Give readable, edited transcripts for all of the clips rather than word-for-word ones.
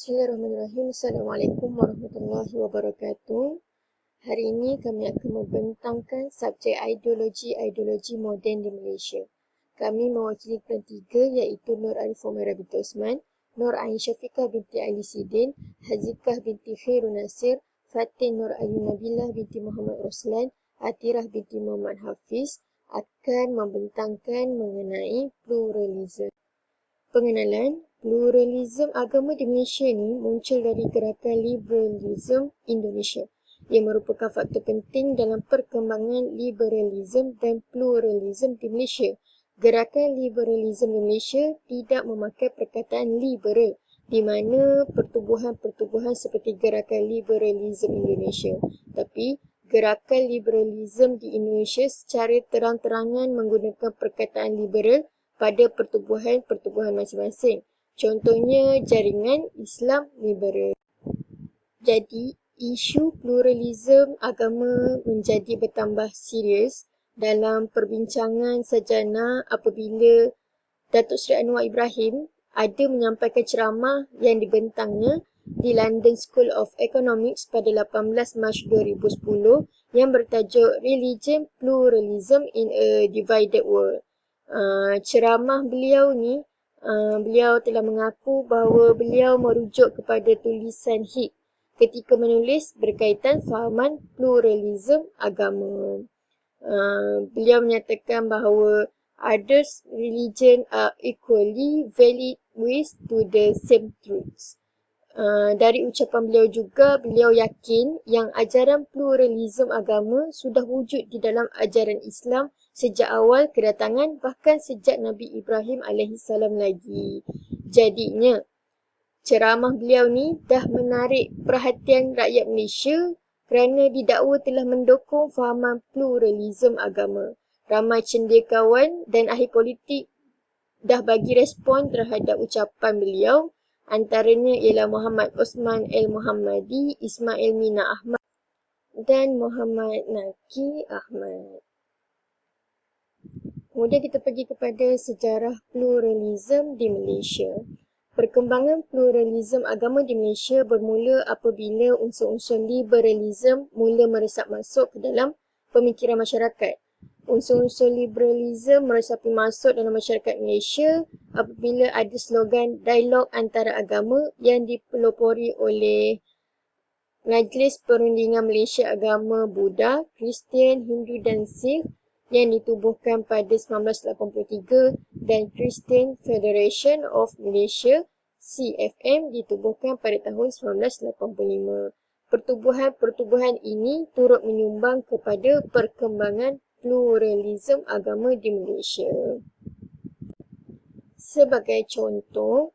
Bismillahirrahmanirrahim. Assalamualaikum warahmatullahi wabarakatuh. Hari ini kami akan membentangkan subjek ideologi moden di Malaysia. Kami mewakili kelas 3 iaitu Nur Arif Humaira binti Osman, Nur Ain Syafiqah binti Ali Sidin, Hazikah binti Khairun Nasir, Fatin Nur Ayu Nabilah binti Muhammad Roslan, Atirah binti Muhammad Hafiz akan membentangkan mengenai pluralisme. Pengenalan, pluralisme agama di Malaysia ni muncul dari gerakan liberalisme Indonesia. Ia merupakan faktor penting dalam perkembangan liberalisme dan pluralisme di Malaysia. Gerakan liberalisme di Malaysia tidak memakai perkataan liberal, di mana pertubuhan seperti gerakan liberalisme Indonesia. Tapi, gerakan liberalisme di Indonesia secara terang-terangan menggunakan perkataan liberal pada pertubuhan masing-masing. Contohnya jaringan Islam liberal. Jadi, isu pluralisme agama menjadi bertambah serius dalam perbincangan sarjana apabila Datuk Seri Anwar Ibrahim ada menyampaikan ceramah yang dibentangnya di London School of Economics pada 18 Mac 2010 yang bertajuk Religion Pluralism in a Divided World. Ceramah beliau ni, beliau telah mengaku bahawa beliau merujuk kepada tulisan Hicks ketika menulis berkaitan fahaman pluralisme agama. Beliau menyatakan bahawa others religion are equally valid ways to the same truths. Dari ucapan beliau juga, beliau yakin yang ajaran pluralisme agama sudah wujud di dalam ajaran Islam sejak awal kedatangan, bahkan sejak Nabi Ibrahim AS lagi. Jadinya, ceramah beliau ni dah menarik perhatian rakyat Malaysia kerana didakwa telah mendukung fahaman pluralisme agama. Ramai cendekiawan dan ahli politik dah bagi respon terhadap ucapan beliau. Antaranya ialah Muhammad Osman Al-Muhammadi, Ismail Mina Ahmad dan Muhammad Naqi Ahmad. Kemudian kita pergi kepada sejarah pluralisme di Malaysia. Perkembangan pluralisme agama di Malaysia bermula apabila unsur-unsur liberalisme mula meresap masuk ke dalam pemikiran masyarakat. Unsur-unsur liberalisme meresapi masuk dalam masyarakat Malaysia apabila ada slogan dialog antara agama yang dipelopori oleh Majlis Perundingan Malaysia Agama Buddha, Kristian, Hindu dan Sikh yang ditubuhkan pada 1983 dan Christian Federation of Malaysia CFM ditubuhkan pada tahun 1985. Pertubuhan-pertubuhan ini turut menyumbang kepada perkembangan pluralisme agama di Malaysia. Sebagai contoh,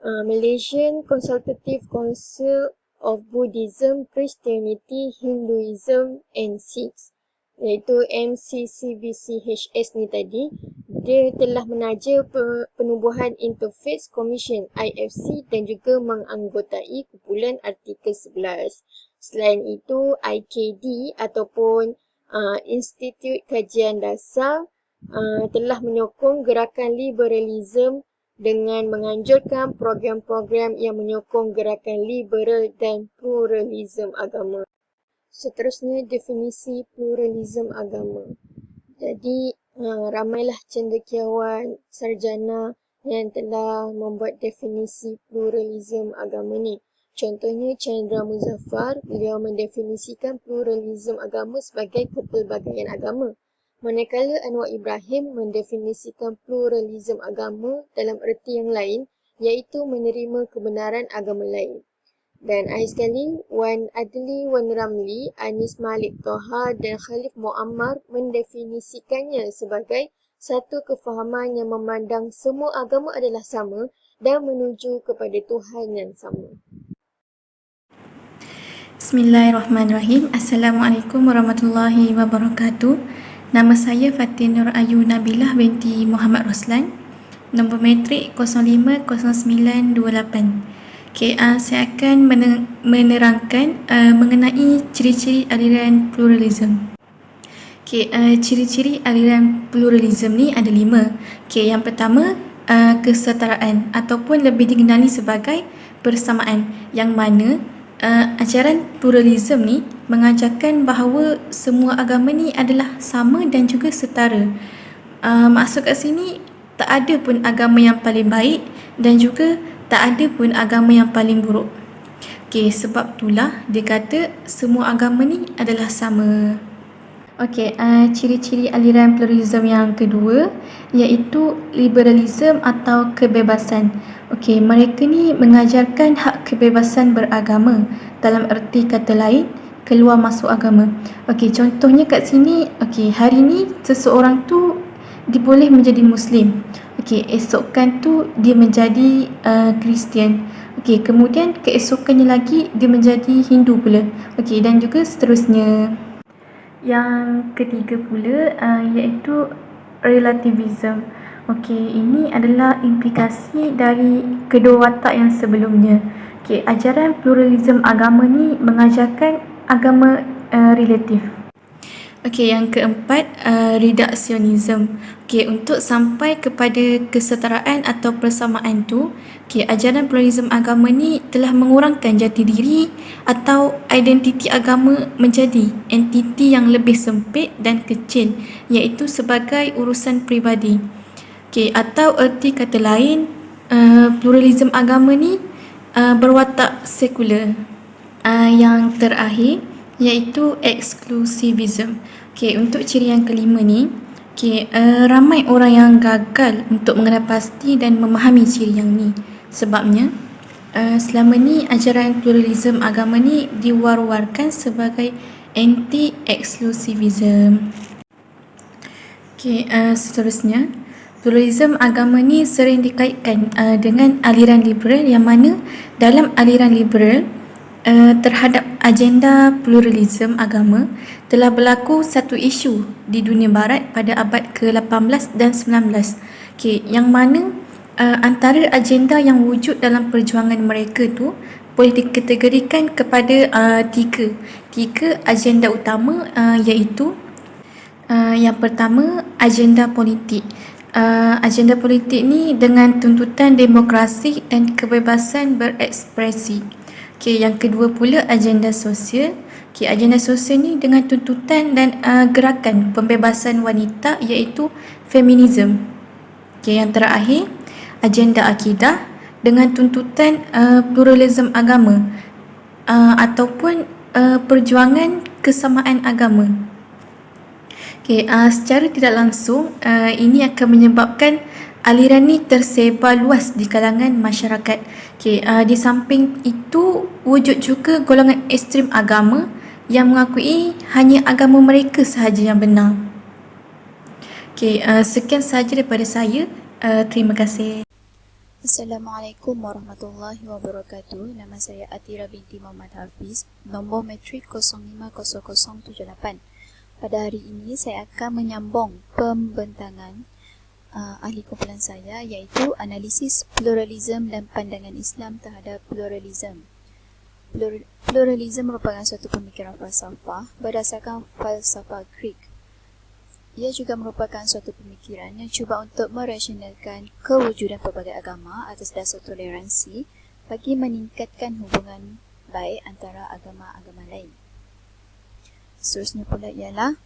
Malaysian Consultative Council of Buddhism, Christianity, Hinduism and Sikhs, iaitu MCCBCHS ni tadi, dia telah menaja penubuhan Interfaith Commission IFC dan juga menganggotai kumpulan Artikel 11. Selain itu, IKD ataupun Institut Kajian Dasar telah menyokong gerakan liberalisme dengan menganjurkan program-program yang menyokong gerakan liberal dan pluralisme agama. Seterusnya, definisi pluralisme agama. Jadi, ramailah cendekiawan sarjana yang telah membuat definisi pluralisme agama ni. Contohnya Chandra Muzaffar, beliau mendefinisikan pluralisme agama sebagai kepelbagaian agama. Manakala Anwar Ibrahim mendefinisikan pluralisme agama dalam erti yang lain, iaitu menerima kebenaran agama lain. Dan akhir sekali, Wan Adli, Wan Ramli, Anis Malik Toha dan Khalif Muammar mendefinisikannya sebagai satu kefahaman yang memandang semua agama adalah sama dan menuju kepada Tuhan yang sama. Bismillahirrahmanirrahim. Assalamualaikum warahmatullahi wabarakatuh. Nama saya Fatin Nur Ayu Nabilah binti Muhammad Roslan. Nombor metrik 050928. Saya akan menerangkan mengenai ciri-ciri aliran pluralisme. Ciri-ciri aliran pluralisme ni ada 5. Yang pertama, kesetaraan ataupun lebih dikenali sebagai persamaan, yang mana ajaran pluralism ni mengajarkan bahawa semua agama ni adalah sama dan juga setara. Maksud kat sini, tak ada pun agama yang paling baik dan juga tak ada pun agama yang paling buruk. Okey, sebab itulah dia kata semua agama ni adalah sama. Okey, ciri-ciri aliran pluralism yang kedua iaitu liberalism atau kebebasan. Okey, mereka ni mengajarkan hak kebebasan beragama, dalam erti kata lain, keluar masuk agama. Okey, contohnya kat sini, okey, hari ni seseorang tu dia boleh menjadi Muslim. Okey, esokkan tu dia menjadi Kristian. Okey, kemudian keesokannya lagi dia menjadi Hindu pula. Okey, dan juga seterusnya. Yang ketiga pula iaitu relativism. Okey, ini adalah implikasi dari kedua watak yang sebelumnya. Okey, ajaran pluralism agama ni mengajarkan agama relatif. Okey, yang keempat, reduksionism. Okey, untuk sampai kepada kesetaraan atau persamaan tu, okey, ajaran pluralism agama ni telah mengurangkan jati diri atau identiti agama menjadi entiti yang lebih sempit dan kecil, iaitu sebagai urusan peribadi. Okey, atau erti kata lain, pluralism agama ni berwatak sekular. Yang terakhir iaitu eksklusivism. Okey, untuk ciri yang kelima ni, okey, ramai orang yang gagal untuk mengenal pasti dan memahami ciri yang ni. Sebabnya, selama ni ajaran pluralism agama ni diwar-warkan sebagai anti-eksklusivism. Okey, seterusnya, pluralism agama ni sering dikaitkan dengan aliran liberal, yang mana dalam aliran liberal terhadap agenda pluralism agama telah berlaku satu isu di dunia barat pada abad ke-18 dan 19. Okey, yang mana antara agenda yang wujud dalam perjuangan mereka tu boleh dikategorikan kepada tiga agenda utama, iaitu yang pertama, agenda politik. Agenda politik ni dengan tuntutan demokrasi dan kebebasan berekspresi. Okey, yang kedua pula agenda sosial. Okey, agenda sosial ni dengan tuntutan dan gerakan pembebasan wanita, iaitu feminism. Okey, yang terakhir agenda akidah dengan tuntutan pluralism agama ataupun perjuangan kesamaan agama. Okey, secara tidak langsung ini akan menyebabkan aliran ni tersebar luas di kalangan masyarakat. Okey, di samping itu wujud juga golongan ekstrim agama yang mengakui hanya agama mereka sahaja yang benar. Okey, sekian sahaja daripada saya. Terima kasih. Assalamualaikum warahmatullahi wabarakatuh. Nama saya Atira binti Muhammad Hafiz, nombor matrik 050078. Pada hari ini saya akan menyambung pembentangan ahli kumpulan saya, iaitu analisis pluralism dan pandangan Islam terhadap pluralism. Pluralism merupakan suatu pemikiran falsafah berdasarkan falsafah Greek. Ia juga merupakan suatu pemikiran yang cuba untuk merasionalkan kewujudan pelbagai agama atas dasar toleransi bagi meningkatkan hubungan baik antara agama-agama lain. Seterusnya pula ialah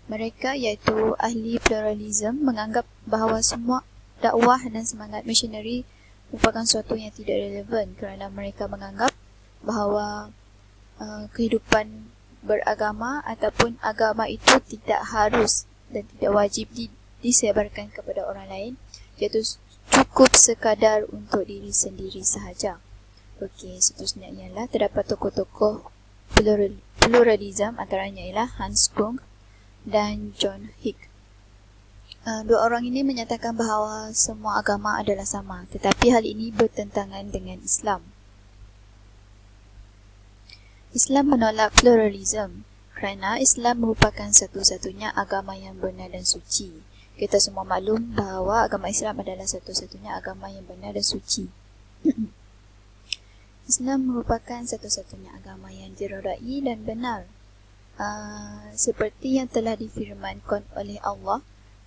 mereka, iaitu ahli pluralism, menganggap bahawa semua dakwah dan semangat misionari merupakan suatu yang tidak relevan, kerana mereka menganggap bahawa kehidupan beragama ataupun agama itu tidak harus dan tidak wajib disebarkan kepada orang lain, iaitu cukup sekadar untuk diri sendiri sahaja. Okey, seterusnya ialah terdapat tokoh-tokoh pluralism, antaranya ialah Hans Kung dan John Hick. Dua orang ini menyatakan bahawa semua agama adalah sama, tetapi hal ini bertentangan dengan Islam. Islam menolak pluralism kerana Islam merupakan satu-satunya agama yang benar dan suci. Kita semua maklum bahawa agama Islam adalah satu-satunya agama yang benar dan suci. Islam merupakan satu-satunya agama yang diredai dan benar. Seperti yang telah difirmankan oleh Allah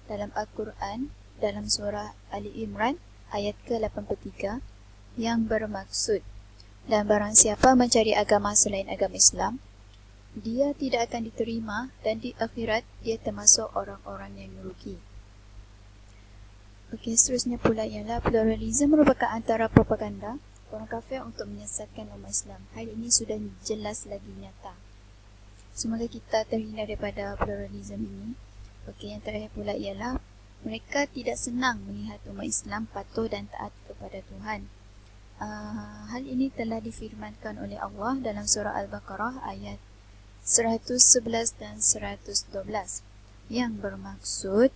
dalam Al-Quran dalam surah Ali Imran ayat ke-83 yang bermaksud, dan barang siapa mencari agama selain agama Islam, dia tidak akan diterima dan di akhirat dia termasuk orang-orang yang merugi. Okey, seterusnya pula ialah pluralisme merupakan antara propaganda orang kafir untuk menyesatkan umat Islam. Hal ini sudah jelas lagi nyata. Semoga kita terhindar daripada pluralisme ini. Okey, yang terakhir pula ialah mereka tidak senang melihat umat Islam patuh dan taat kepada Tuhan. Hal ini telah difirmankan oleh Allah dalam surah Al-Baqarah ayat 111 dan 112 yang bermaksud,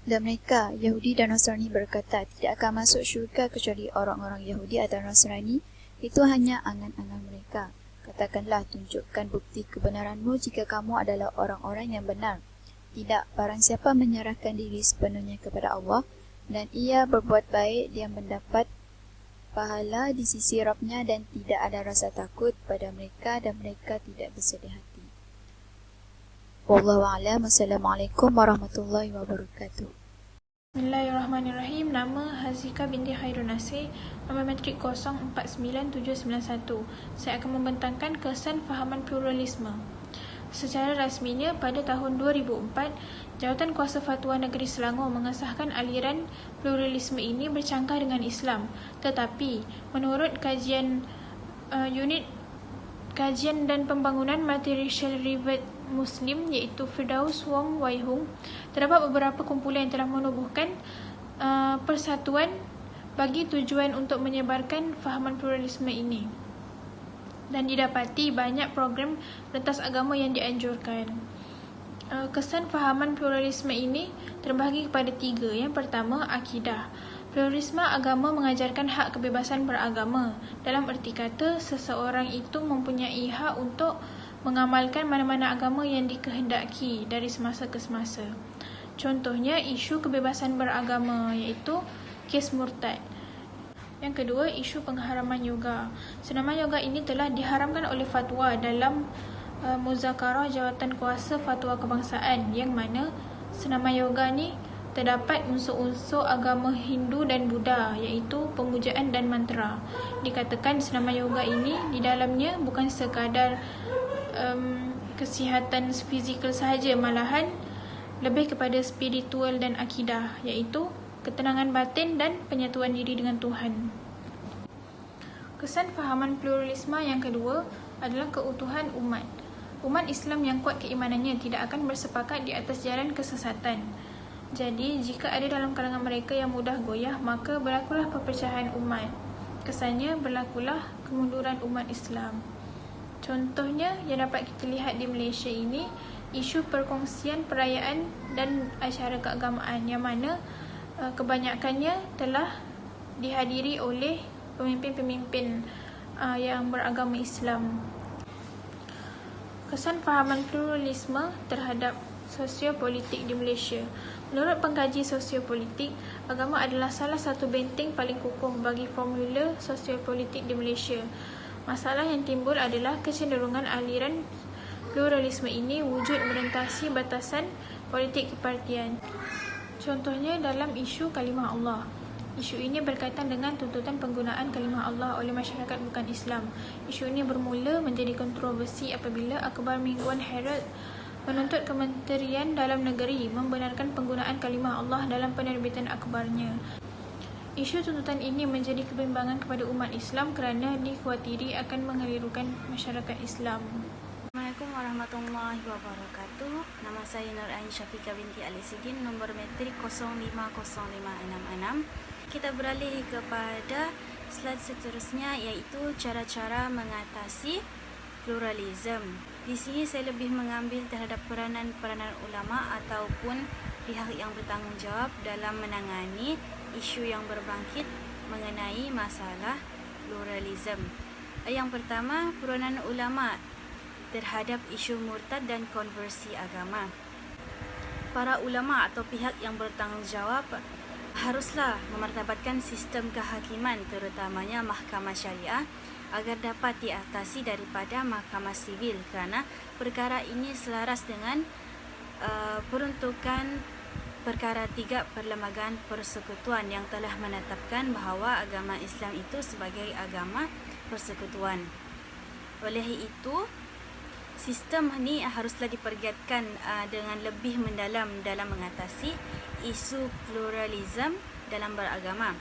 dan mereka, Yahudi dan Nasrani berkata, tidak akan masuk syurga kecuali orang-orang Yahudi atau Nasrani, itu hanya angan-angan mereka. Katakanlah, tunjukkan bukti kebenaranmu jika kamu adalah orang-orang yang benar. Tidak, barang siapa menyerahkan diri sepenuhnya kepada Allah dan ia berbuat baik, dia mendapat pahala di sisi Rabb-Nya dan tidak ada rasa takut pada mereka dan mereka tidak bersedih hati. Wallahu a'lam. Wassalamualaikum warahmatullahi wabarakatuh. Bismillahirrahmanirrahim. Nama Hazika binti Khairun Nasir, nombor matrik 049791. Saya akan membentangkan kesan fahaman pluralisme. Secara rasminya, pada tahun 2004, Jawatan Kuasa Fatwa Negeri Selangor mengesahkan aliran pluralisme ini bercangkah dengan Islam. Tetapi, menurut kajian unit kajian dan pembangunan multiracial revert Muslim iaitu Firdaus Wong Wai Hung, terdapat beberapa kumpulan yang telah menubuhkan persatuan bagi tujuan untuk menyebarkan fahaman pluralisme ini, dan didapati banyak program rentas agama yang dianjurkan. Kesan fahaman pluralisme ini terbahagi kepada 3. Yang pertama, akidah. Pluralisme agama mengajarkan hak kebebasan beragama. Dalam erti kata, seseorang itu mempunyai hak untuk mengamalkan mana-mana agama yang dikehendaki dari semasa ke semasa. Contohnya, isu kebebasan beragama iaitu kes murtad. Yang kedua, isu pengharaman yoga. Senaman yoga ini telah diharamkan oleh fatwa dalam Muzakarah Jawatan Kuasa Fatwa Kebangsaan, yang mana senaman yoga ni terdapat unsur-unsur agama Hindu dan Buddha, iaitu pemujaan dan mantra. Dikatakan senaman yoga ini di dalamnya bukan sekadar kesihatan fizikal sahaja, malahan lebih kepada spiritual dan akidah, iaitu ketenangan batin dan penyatuan diri dengan Tuhan. Kesan fahaman pluralisme yang kedua adalah keutuhan umat. Umat Islam yang kuat keimanannya tidak akan bersepakat di atas jalan kesesatan. Jadi, jika ada dalam kalangan mereka yang mudah goyah, maka berlakulah perpecahan umat. Kesannya, berlakulah kemunduran umat Islam. Contohnya yang dapat kita lihat di Malaysia ini, isu perkongsian perayaan dan acara keagamaan, yang mana kebanyakannya telah dihadiri oleh pemimpin-pemimpin yang beragama Islam. Kesan fahaman pluralisme terhadap sosiopolitik di Malaysia. Menurut pengkaji sosiopolitik, agama adalah salah satu benteng paling kukuh bagi formula sosiopolitik di Malaysia. Masalah yang timbul adalah kecenderungan aliran pluralisme ini wujud merentasi batasan politik kepartian. Contohnya dalam isu kalimah Allah. Isu ini berkaitan dengan tuntutan penggunaan kalimah Allah oleh masyarakat bukan Islam. Isu ini bermula menjadi kontroversi apabila akhbar mingguan Herald menuntut Kementerian Dalam Negeri membenarkan penggunaan kalimah Allah dalam penerbitan akhbarnya. Isu tuntutan ini menjadi kebimbangan kepada umat Islam kerana dikhawatiri akan mengelirukan masyarakat Islam. Assalamualaikum warahmatullahi wabarakatuh. Nama saya Nur Ain Syafiqah binti Ali Sigin, nombor matrik 050566. Kita beralih kepada slide seterusnya, iaitu cara-cara mengatasi pluralisme. Di sini saya lebih mengambil terhadap peranan ulama ataupun pihak yang bertanggungjawab dalam menangani isu yang berbangkit mengenai masalah pluralisme. Yang pertama, peranan ulama terhadap isu murtad dan konversi agama. Para ulama atau pihak yang bertanggungjawab haruslah memartabatkan sistem kehakiman, terutamanya mahkamah syariah, agar dapat diatasi daripada mahkamah sivil, kerana perkara ini selaras dengan peruntukan Perkara 3, Perlembagaan Persekutuan yang telah menetapkan bahawa agama Islam itu sebagai agama persekutuan. Oleh itu, sistem ni haruslah dipergiatkan dengan lebih mendalam dalam mengatasi isu pluralisme dalam beragama.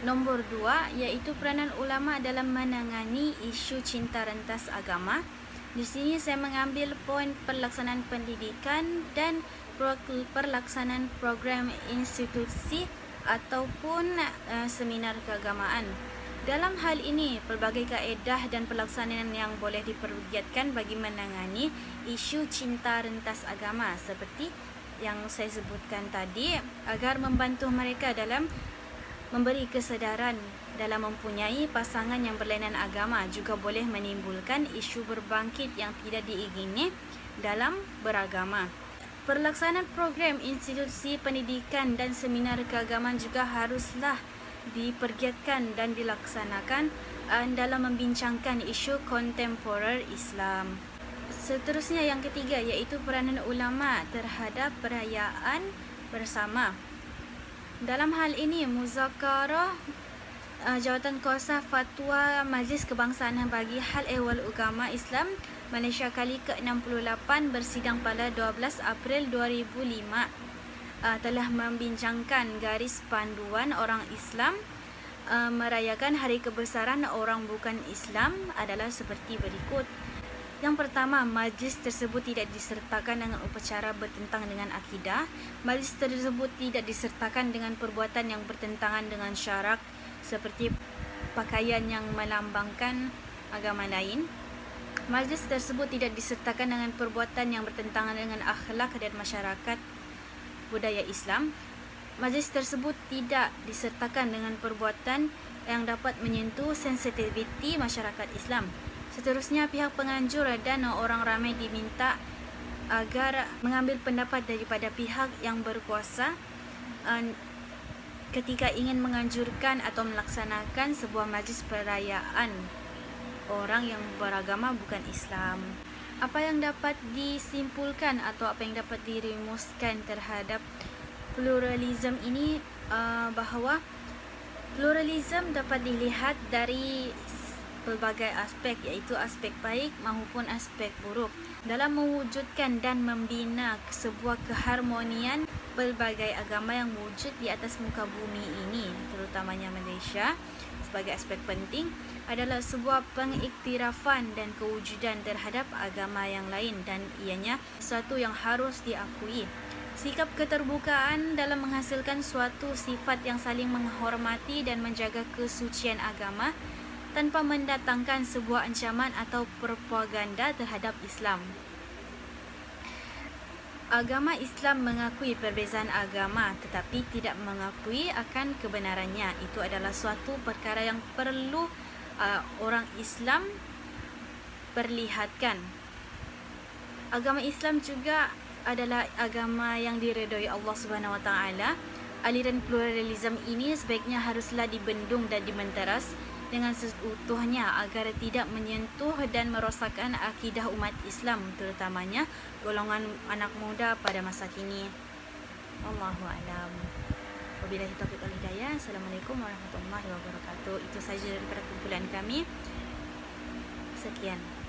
Nombor 2, iaitu peranan ulama dalam menangani isu cinta rentas agama. Di sini saya mengambil poin pelaksanaan pendidikan dan pelaksanaan program institusi ataupun seminar keagamaan. Dalam hal ini, pelbagai kaedah dan pelaksanaan yang boleh dipergiatkan bagi menangani isu cinta rentas agama seperti yang saya sebutkan tadi, agar membantu mereka dalam memberi kesedaran dalam mempunyai pasangan yang berlainan agama, juga boleh menimbulkan isu berbangkit yang tidak diingini dalam beragama. Pelaksanaan program institusi pendidikan dan seminar keagamaan juga haruslah dipergiatkan dan dilaksanakan dalam membincangkan isu kontemporer Islam. Seterusnya yang ketiga, iaitu peranan ulama terhadap perayaan bersama. Dalam hal ini, muzakarah Jawatankuasa Fatwa Majlis Kebangsaan bagi Hal Ehwal Agama Islam Malaysia kali ke-68 bersidang pada 12 April 2005 telah membincangkan garis panduan orang Islam merayakan Hari Kebesaran Orang Bukan Islam adalah seperti berikut. Yang pertama, majlis tersebut tidak disertakan dengan upacara bertentang dengan akidah. Majlis tersebut tidak disertakan dengan perbuatan yang bertentangan dengan syarak seperti pakaian yang melambangkan agama lain. Majlis tersebut tidak disertakan dengan perbuatan yang bertentangan dengan akhlak dan masyarakat budaya Islam. Majlis tersebut tidak disertakan dengan perbuatan yang dapat menyentuh sensitiviti masyarakat Islam. Seterusnya, pihak penganjur dan orang ramai diminta agar mengambil pendapat daripada pihak yang berkuasa ketika ingin menganjurkan atau melaksanakan sebuah majlis perayaan orang yang beragama bukan Islam. Apa yang dapat disimpulkan atau apa yang dapat dirumuskan terhadap pluralisme ini, bahawa pluralisme dapat dilihat dari pelbagai aspek, iaitu aspek baik maupun aspek buruk dalam mewujudkan dan membina sebuah keharmonian pelbagai agama yang wujud di atas muka bumi ini, terutamanya Malaysia. Sebagai aspek penting adalah sebuah pengiktirafan dan kewujudan terhadap agama yang lain, dan ianya sesuatu yang harus diakui. Sikap keterbukaan dalam menghasilkan suatu sifat yang saling menghormati dan menjaga kesucian agama tanpa mendatangkan sebuah ancaman atau propaganda terhadap Islam. Agama Islam mengakui perbezaan agama tetapi tidak mengakui akan kebenarannya. Itu adalah suatu perkara yang perlu orang Islam perlihatkan. Agama Islam juga adalah agama yang diredai Allah Subhanahu Wa Taala. Aliran pluralisme ini sebaiknya haruslah dibendung dan dimenteras dengan seutuhnya agar tidak menyentuh dan merosakkan akidah umat Islam, terutamanya golongan anak muda pada masa kini. Wallahu a'lam. Wabillahi taufiq wal hidayah. Assalamualaikum warahmatullahi wabarakatuh. Itu saja daripada kumpulan kami. Sekian.